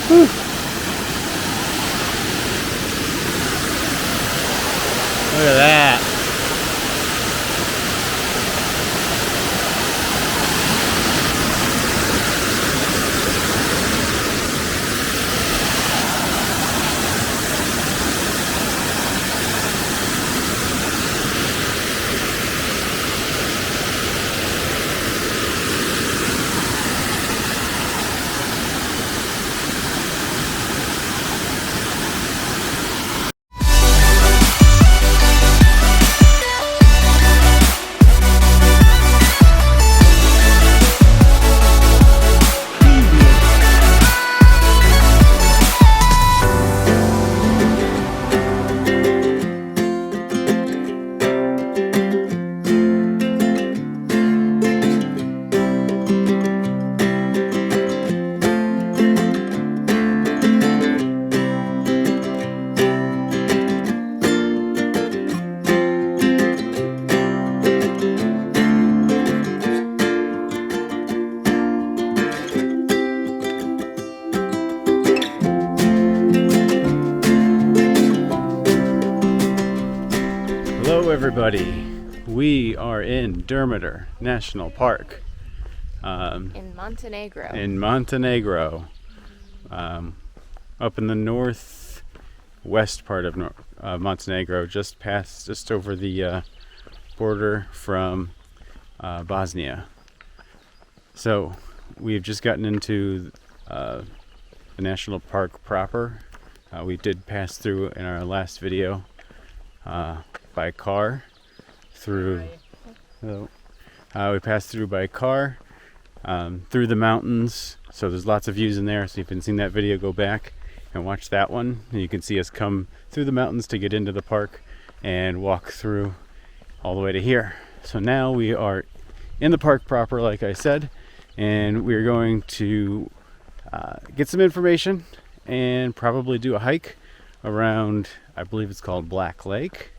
Whew. Look at that. Hello everybody, we are in Durmitor National Park in Montenegro. Up in the northwest part of Montenegro, just over the border from Bosnia. So we've just gotten into the national park proper. We did pass through in our last video by car through. We passed through by car through the mountains. So there's lots of views in there. So if you haven't seen that video, go back and watch that one. And you can see us come through the mountains to get into the park and walk through all the way to here. So now we are in the park proper, like I said, and we're going to get some information and probably do a hike around, I believe it's called Black Lake,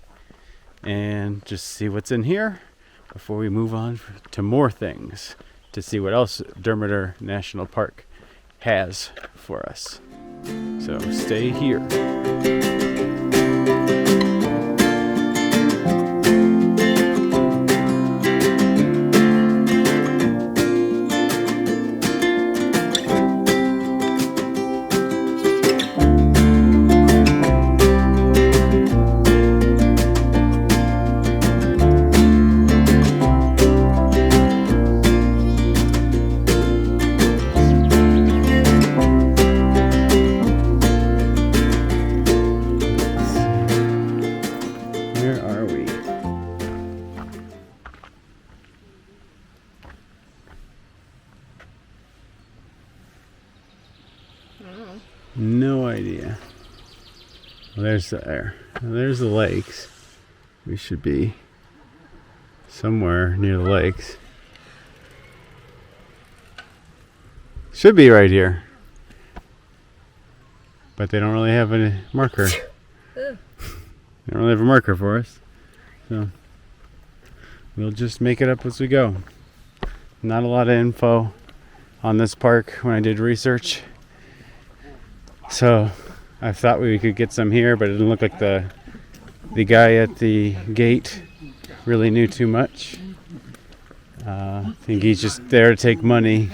and just see what's in here before we move on to more things to see what else Durmitor National Park has for us. So stay here. No idea. Well, there's the lakes. We should be somewhere near the lakes. Should be right here. But they don't really have a marker. They don't really have a marker for us. So we'll just make it up as we go. Not a lot of info on this park when I did research. So I thought we could get some here, but it didn't look like the guy at the gate really knew too much. I think he's just there to take money.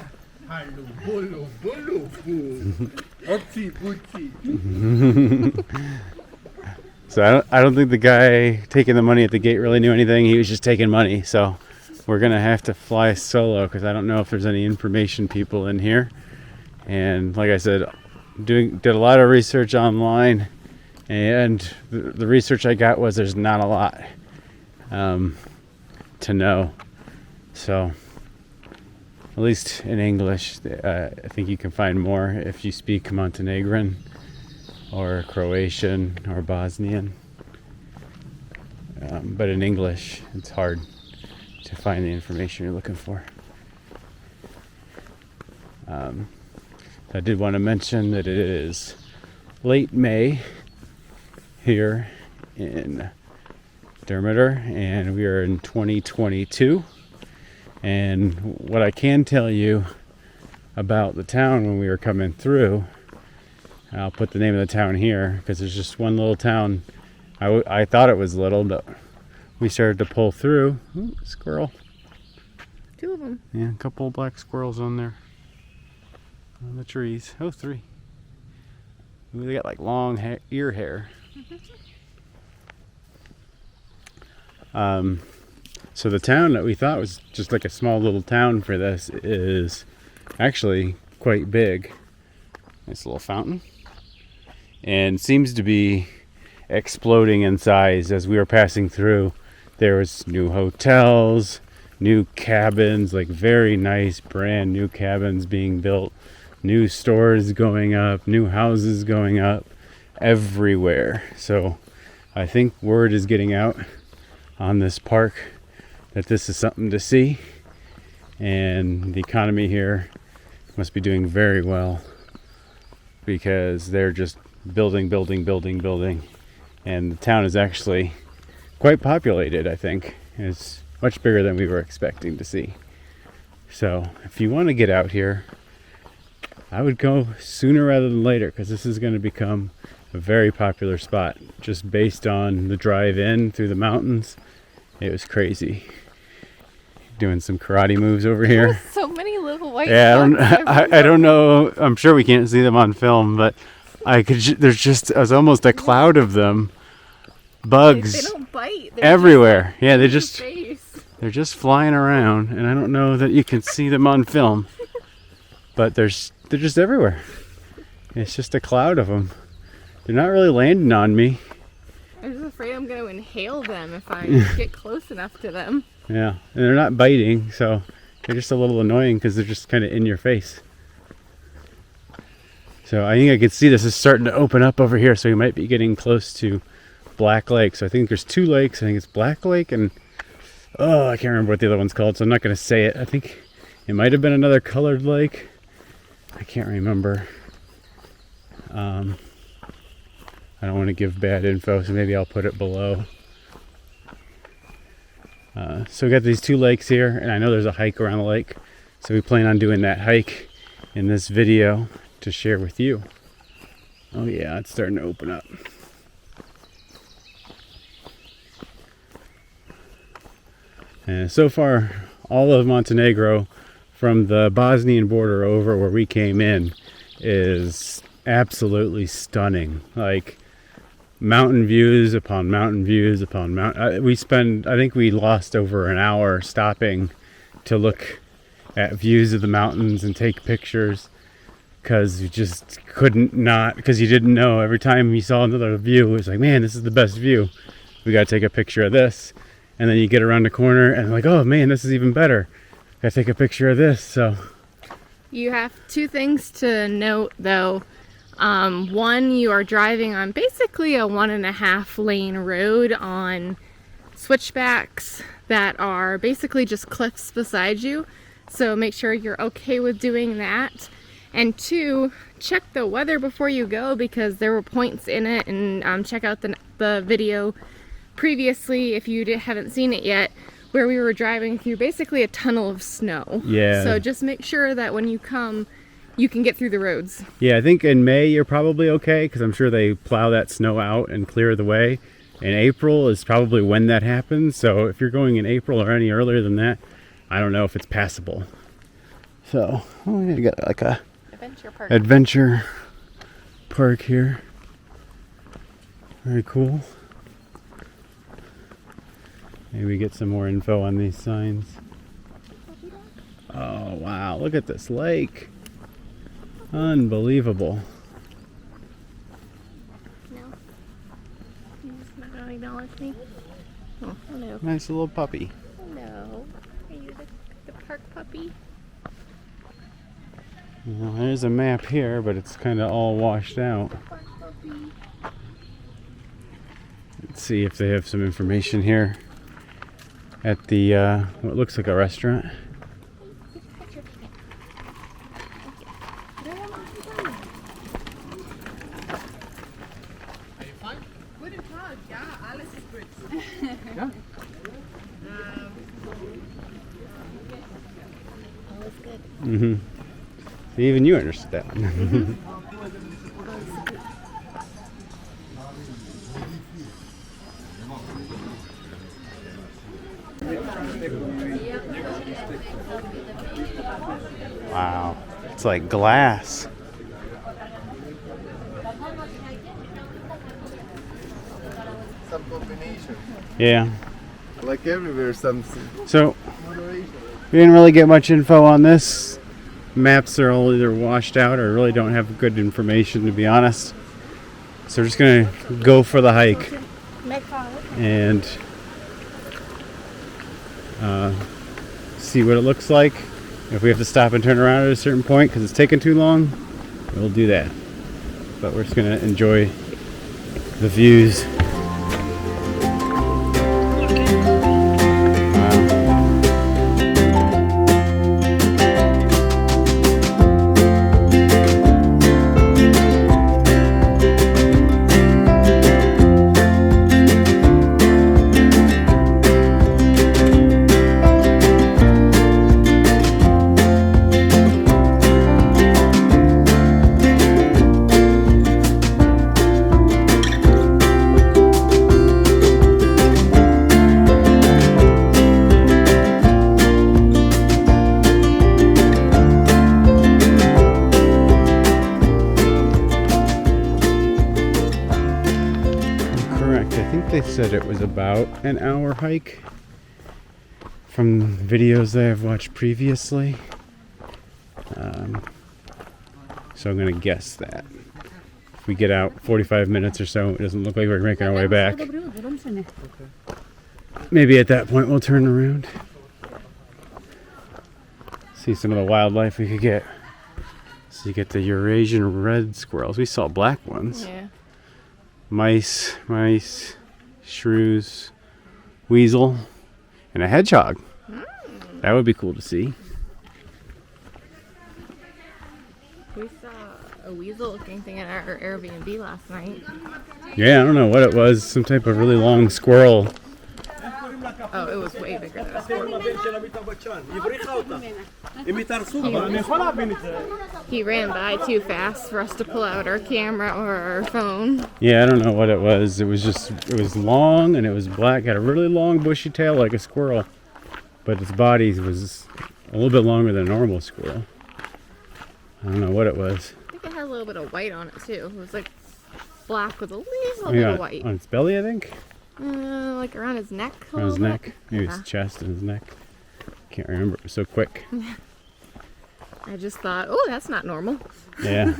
So I don't think the guy taking the money at the gate really knew anything. He was just taking money. So we're gonna have to fly solo because I don't know if there's any information people in here. And like I said, did a lot of research online, and the research I got was there's not a lot to know. So at least in English, I think you can find more if you speak Montenegrin or Croatian or Bosnian. But in English, it's hard to find the information you're looking for. I did want to mention that it is late May here in Durmitor, and we are in 2022. And what I can tell you about the town when we were coming through I'll put the name of the town here because there's just one little town. I thought it was little, but we started to pull through. Ooh, squirrel. 2 of them. Yeah, a couple of black squirrels on there. On the trees. Oh, 3. Ooh, they got like long ear hair. So the town that we thought was just like a small little town for this is actually quite big. Nice little fountain. And seems to be exploding in size as we were passing through. There was new hotels, new cabins, like very nice brand new cabins being built, new stores going up, new houses going up everywhere. So I think word is getting out on this park that this is something to see, and the economy here must be doing very well because they're just building, and the town is actually quite populated. I think it's much bigger than we were expecting to see. So if you want to get out here, I would go sooner rather than later because this is going to become a very popular spot just based on the drive in through the mountains. It was crazy. Doing some karate moves over here. So many little white I don't know. I'm sure we can't see them on film, but there's just, it was almost a cloud of them. Bugs. They don't bite. They're everywhere. Yeah, they're just flying around, and I don't know that you can see them on film, but they're just everywhere. It's just a cloud of them. They're not really landing on me. I'm just afraid I'm going to inhale them if I get close enough to them. Yeah, and they're not biting, so they're just a little annoying because they're just kind of in your face. So I think I can see this is starting to open up over here, so we might be getting close to Black Lake. So I think there's 2 lakes. I think it's Black Lake and, oh, I can't remember what the other one's called, so I'm not going to say it. I think it might have been another colored lake. I can't remember. I don't want to give bad info, so maybe I'll put it below. So we got these 2 lakes here, and I know there's a hike around the lake, so we plan on doing that hike in this video to share with you. Oh yeah, it's starting to open up. And so far, all of Montenegro from the Bosnian border over where we came in is absolutely stunning. Like, mountain views upon mountain views upon mountain. I think we lost over an hour stopping to look at views of the mountains and take pictures because you just because you didn't know. Every time you saw another view, it was like, man, this is the best view. We got to take a picture of this. And then you get around the corner and like, oh man, this is even better. Got to take a picture of this. So you have 2 things to note though. One, you are driving on basically a 1.5 lane road on switchbacks that are basically just cliffs beside you. So make sure you're okay with doing that. And 2, check the weather before you go because there were points in it, and check out the video previously if you haven't seen it yet, where we were driving through basically a tunnel of snow. Yeah. So just make sure that when you come, you can get through the roads. Yeah, I think in May you're probably okay because I'm sure they plow that snow out and clear the way. And April is probably when that happens. So if you're going in April or any earlier than that, I don't know if it's passable. So, we got like a adventure park here. Very cool. Maybe get some more info on these signs. Oh wow, look at this lake. Unbelievable. No. He's not going to acknowledge me. Oh, hello. Nice little puppy. Hello. Are you the park puppy? Well, there's a map here, but it's kind of all washed out. Park puppy. Let's see if they have some information here at the what looks like a restaurant. Mm-hmm. Even you understood that one. It's like glass. Some combination. Yeah. Like everywhere, something. So we didn't really get much info on this. Maps are all either washed out or really don't have good information, to be honest. So we're just gonna go for the hike and see what it looks like. If we have to stop and turn around at a certain point because it's taking too long, we'll do that. But we're just gonna enjoy the views. They said it was about an hour hike from videos that I've watched previously. So I'm going to guess that. If we get out 45 minutes or so, it doesn't look like we're making our way back. Maybe at that point we'll turn around. See some of the wildlife we could get. So you get the Eurasian red squirrels. We saw black ones. Yeah. Mice, shrews, weasel, and a hedgehog. That would be cool to see. We saw a weasel-looking thing in our Airbnb last night. Yeah, I don't know what it was. Some type of really long squirrel. Oh, it was way bigger than us. He ran by too fast for us to pull out our camera or our phone. Yeah, I don't know what it was. It was long and it was black. Had a really long bushy tail like a squirrel. But its body was a little bit longer than a normal squirrel. I don't know what it was. I think it had a little bit of white on it too. It was like black with a little bit of white. On its belly, I think? Like around his neck. On his neck? Maybe his chest and his neck. Can't remember. It was so quick. I just thought, oh, that's not normal. Yeah.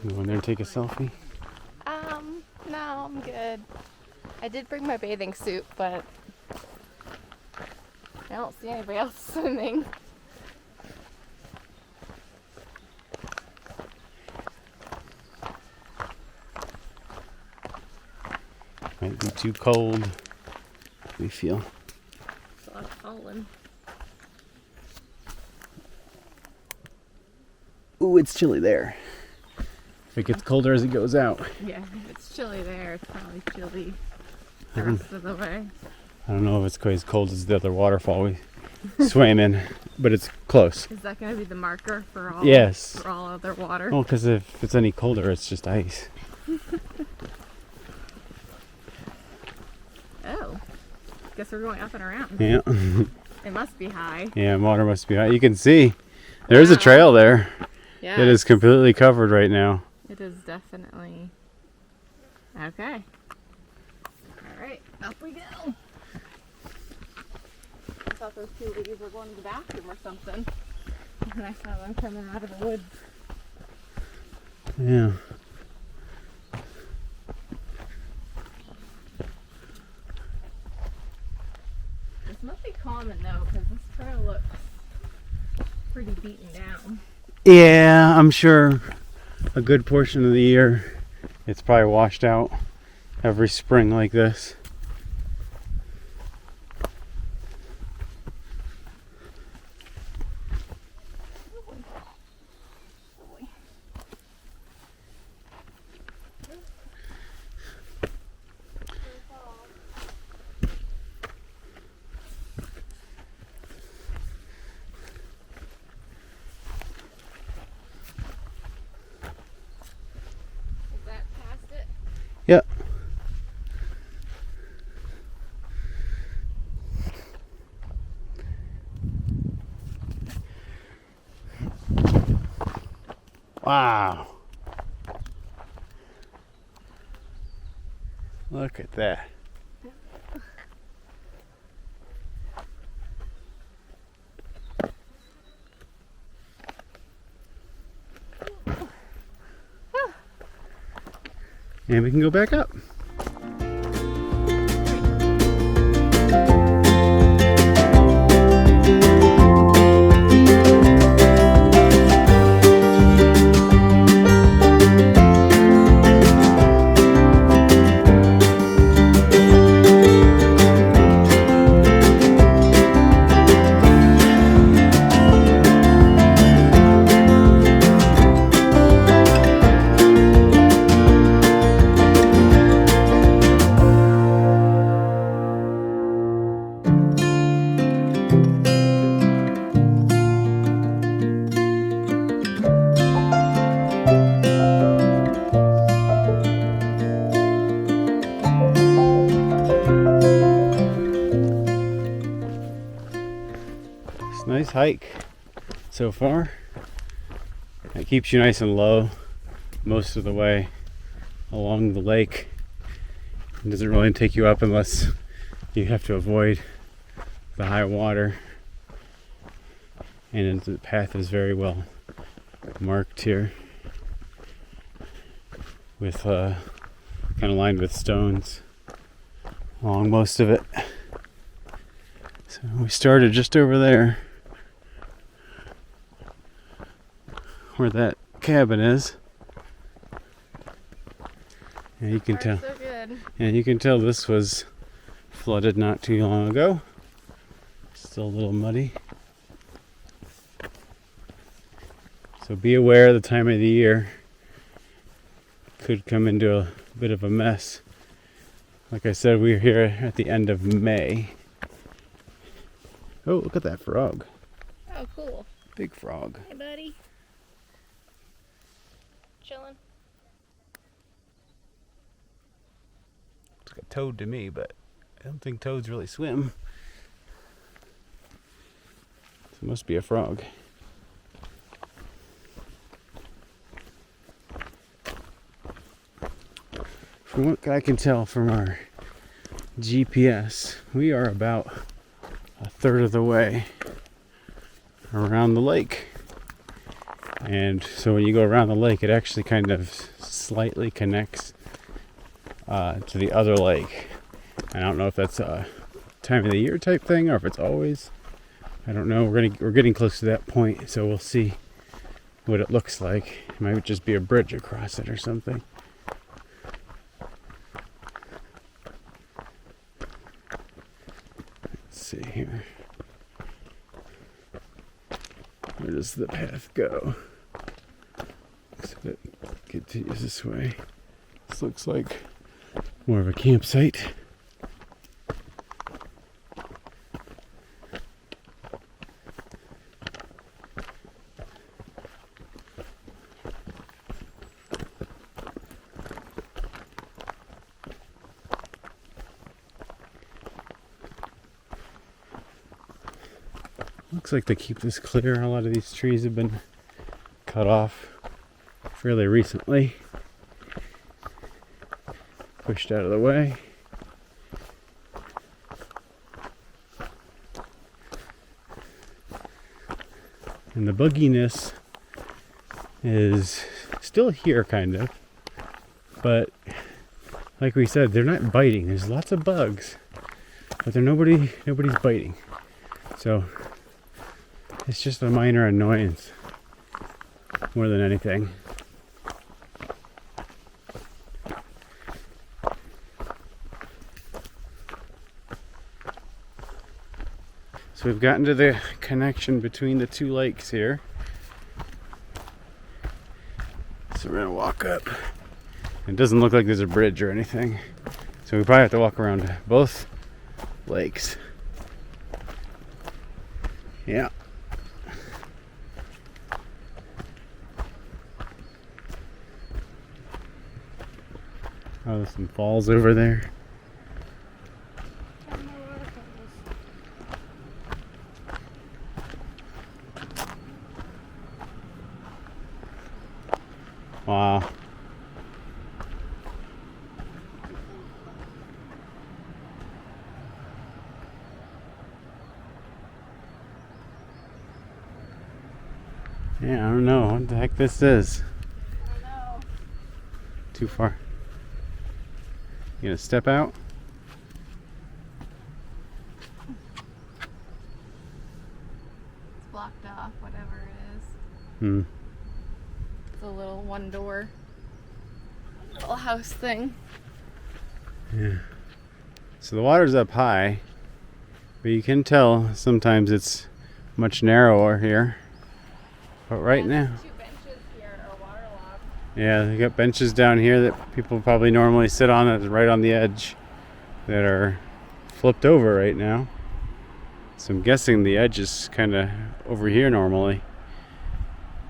You want there to take a selfie? No, I'm good. I did bring my bathing suit, but I don't see anybody else swimming. Might be too cold, we feel. It's a lot falling. Ooh, it's chilly there. If it gets colder as it goes out. Yeah, if it's chilly there, it's probably chilly the rest of the way. I don't know if it's quite as cold as the other waterfall we swam in, but it's close. Is that going to be the marker for all? Yes. For all other water? Well, because if it's any colder, it's just ice. Oh, guess we're going up and around. Yeah. It must be high. Yeah, water must be high. You can see there's a trail there. Yeah. It is completely covered right now. It is definitely. Okay. All right, up we go. I thought those two ladies were going to the bathroom or something. And I saw them coming out of the woods. Yeah. This must be common though, because this trail looks pretty beaten down. Yeah, I'm sure a good portion of the year it's probably washed out every spring like this. Wow. Look at that. And we can go back up. It's a nice hike so far. It keeps you nice and low most of the way along the lake. It doesn't really take you up unless you have to avoid the high water. And the path is very well marked here with kind of lined with stones along most of it. So we started just over there where that cabin is. And you can tell. So good. And you can tell this was flooded not too long ago. Still a little muddy. So be aware the time of the year could come into a bit of a mess. Like I said, we're here at the end of May. Oh, look at that frog. Oh, cool. Big frog. Hey, buddy. Chilling. Looks like a toad to me, but I don't think toads really swim. So it must be a frog. From what I can tell from our GPS, we are about a third of the way around the lake. And so when you go around the lake, it actually kind of slightly connects to the other lake. And I don't know if that's a time of the year type thing or if it's always. I don't know. We're getting close to that point, so we'll see what it looks like. It might just be a bridge across it or something. See here. Where does the path go? So that continues this way. This looks like more of a campsite. Looks like to keep this clear, a lot of these trees have been cut off fairly recently. Pushed out of the way. And the bugginess is still here, kind of. But like we said, they're not biting. There's lots of bugs, but nobody's biting. So it's just a minor annoyance more than anything. So we've gotten to the connection between the two lakes here. So we're gonna walk up. It doesn't look like there's a bridge or anything. So we probably have to walk around both lakes. Yeah. Oh, there's some falls over there. Wow. Yeah, I don't know what the heck this is. I don't know. Too far. You gonna step out? It's blocked off, whatever it is. Hmm. It's a little one door, little house thing. Yeah. So the water's up high, but you can tell sometimes it's much narrower here. But right now, Two benches here are waterlogged. yeah, they got benches down here that people probably normally sit on, that's right on the edge, that are flipped over right now. So I'm guessing the edge is kind of over here normally.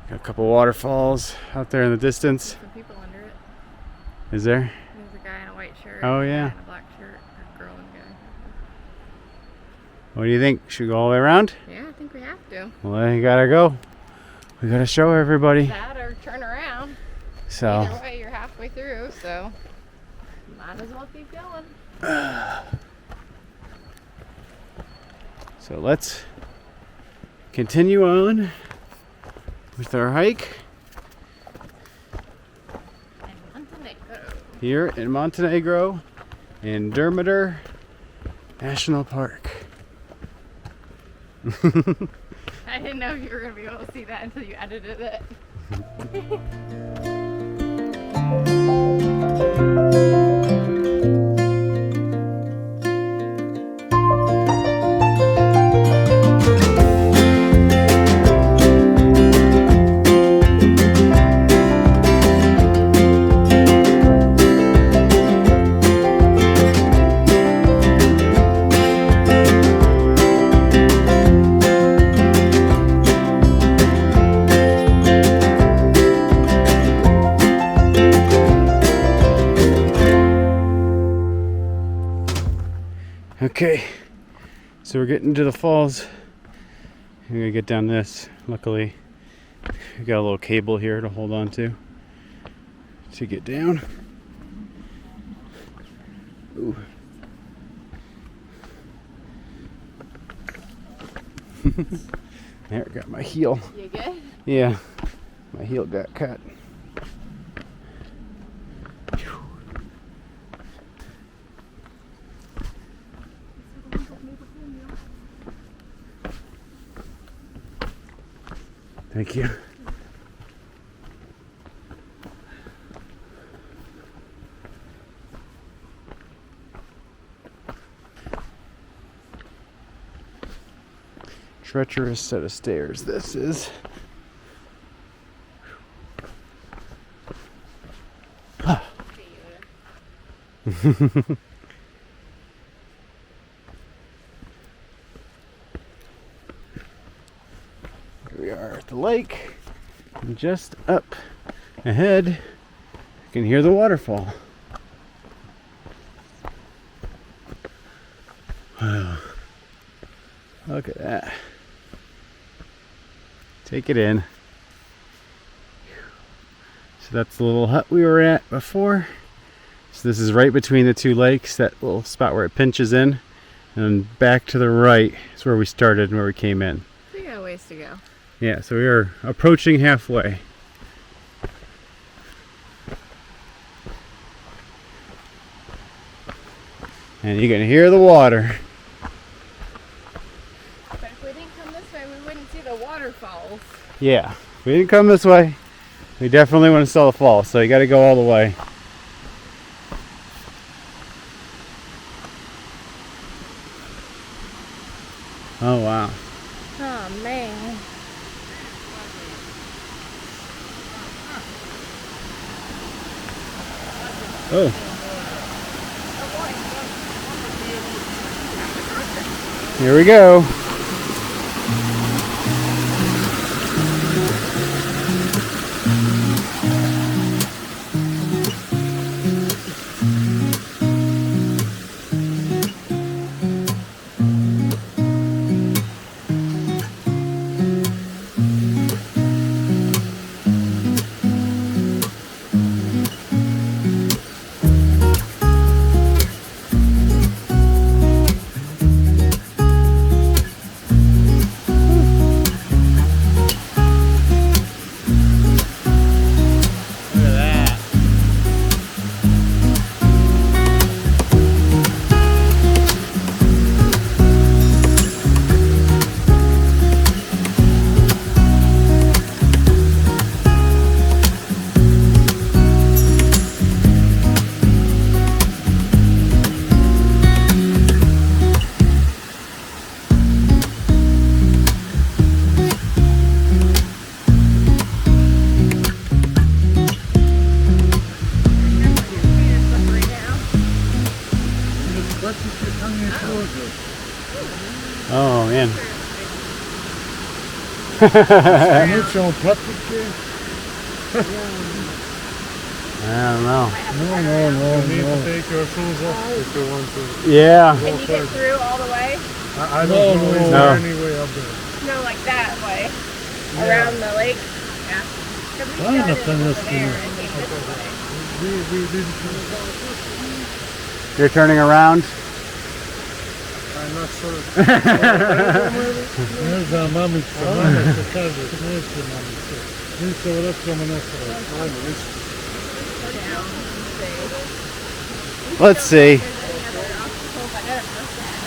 Got a couple waterfalls out there in the distance. Some people under it. Is there? There's a guy in a white shirt. Oh, and a yeah. guy in a black shirt. Or girl and guy. What do you think? Should we go all the way around? Yeah, I think we have to. Well, then you gotta go. We gotta show everybody. That or turn around. So, Either way, you're halfway through, so might as well keep going. so let's continue on with our hike And Montenegro. here in Montenegro in Durmitor National Park. I didn't know if you were going to be able to see that until you edited it. Okay, so we're getting to the falls. I'm gonna get down this. Luckily, we got a little cable here to hold on to get down. Ooh. There, got my heel. You good? Yeah, my heel got cut. Thank you. Treacherous set of stairs this is. Here we are at the lake, and just up ahead you can hear the waterfall. Wow. Look at that. Take it in. So that's the little hut we were at before. So this is right between the two lakes, that little spot where it pinches in. And back to the right is where we started and where we came in. So you got a ways to go. Yeah, so we are approaching halfway. And you can hear the water. But if we didn't come this way, we wouldn't see the waterfalls. Yeah, if we didn't come this way, we definitely want to saw the fall, so you got to go all the way. Oh wow. Oh, man. Oh. Here we go. Niet zo'n plastic. I don't know. No. You need to take your shoes off if you want to. Yeah. Can you get through all the way? I don't know. Is No. there any way up there? No, like that way. Around the lake? Yeah. 'Cause we I started understand over this there thing. and came this way. We didn't. You're turning around. I'm not sure. Ne znam, mamica, se kaže, neće mamica. Mi se vraćamo natrag. Ajmo, ništa. Go down and see. Let's see. If there's any other obstacles, I gotta miss that.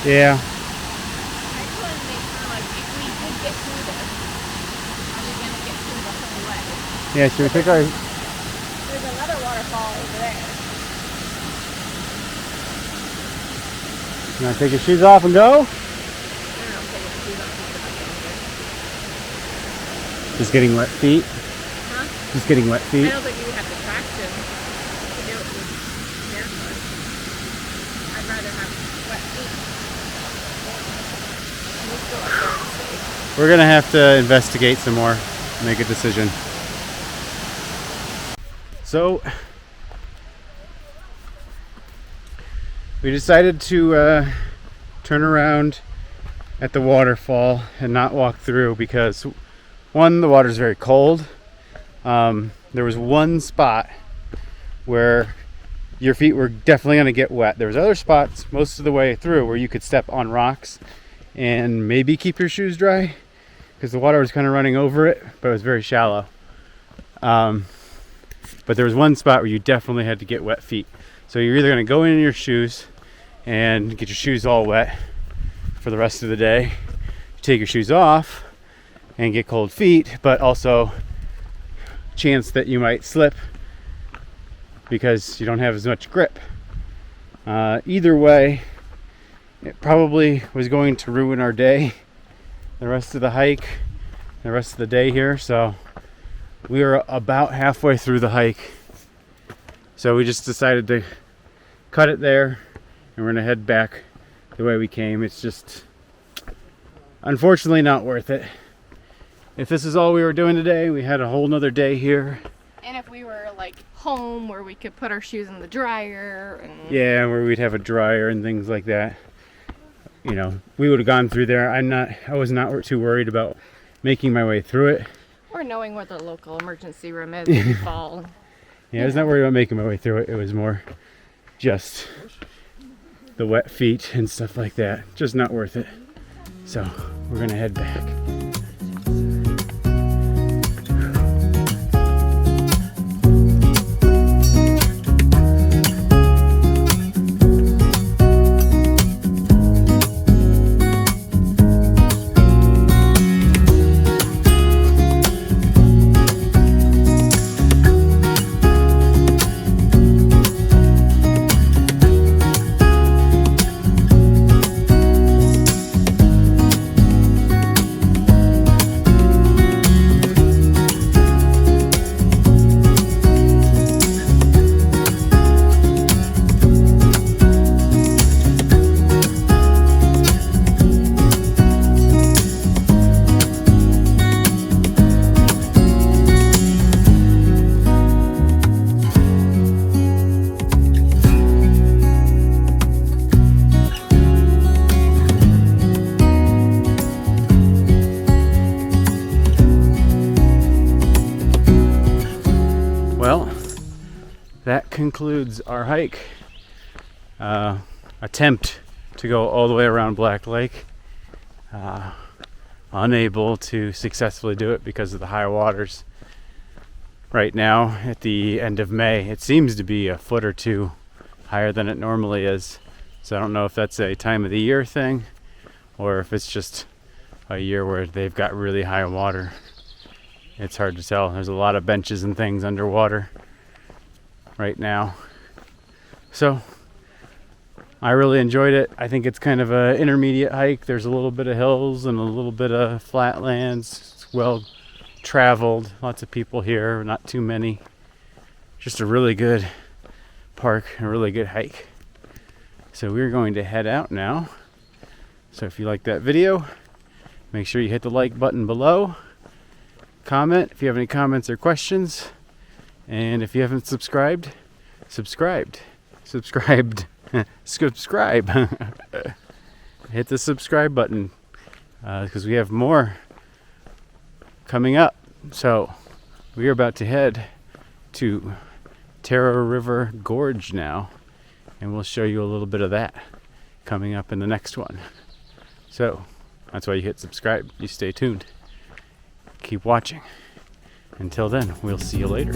Yeah. I just wanted to make sure, like, if we did get through this, are we gonna get through the whole way? Yeah, should we take our... There's another waterfall over there. You want to take your shoes off and go? I don't know, taking the shoes off is Just getting wet feet. Huh? Just getting wet I feet. don't think you have the traction to do it with barefoot. I'd rather have wet feet. Let's go up there and see. We're gonna have to investigate some more, make a decision. So we decided to turn around at the waterfall and not walk through because one, the water's very cold. There was one spot where your feet were definitely going to get wet. There was other spots most of the way through where you could step on rocks and maybe keep your shoes dry because the water was kind of running over it, but it was very shallow. But there was one spot where you definitely had to get wet feet. So you're either going to go in your shoes and get your shoes all wet for the rest of the day, you take your shoes off and get cold feet, but also chance that you might slip because you don't have as much grip. Either way, it probably was going to ruin our day, the rest of the hike, the rest of the day here. So we were about halfway through the hike, so we just decided to cut it there and we're gonna head back the way we came. It's just unfortunately not worth it. If this is all we were doing today, we had a whole nother day here. And if we were like home where we could put our shoes in the dryer and Yeah, where we'd have a dryer and things like that. You know, we would have gone through there. I was not too worried about making my way through it. or knowing where the local emergency room is if you fall. Yeah, I was not worried about making my way through it. It was more just the wet feet and stuff like that. Just not worth it. So we're gonna head back. Well, that concludes our hike. Attempt to go all the way around Black Lake. Unable to successfully do it because of the high waters. Right now, at the end of May, it seems to be a foot or two higher than it normally is. So I don't know if that's a time of the year thing or if it's just a year where they've got really high water. It's hard to tell. There's a lot of benches and things underwater right now. So I really enjoyed it. I think it's kind of an intermediate hike. There's a little bit of hills and a little bit of flatlands. It's well traveled. Lots of people here, not too many. Just a really good park, a really good hike. So we're going to head out now So if you like that video, make sure you hit the like button below. Comment if you have any comments or questions. And if you haven't subscribed, subscribe. Hit the subscribe button because we have more coming up. So we are about to head to Tara River Gorge now, and we'll show you a little bit of that coming up in the next one. So that's why you hit subscribe. You stay tuned. Keep watching. Until then, we'll see you later.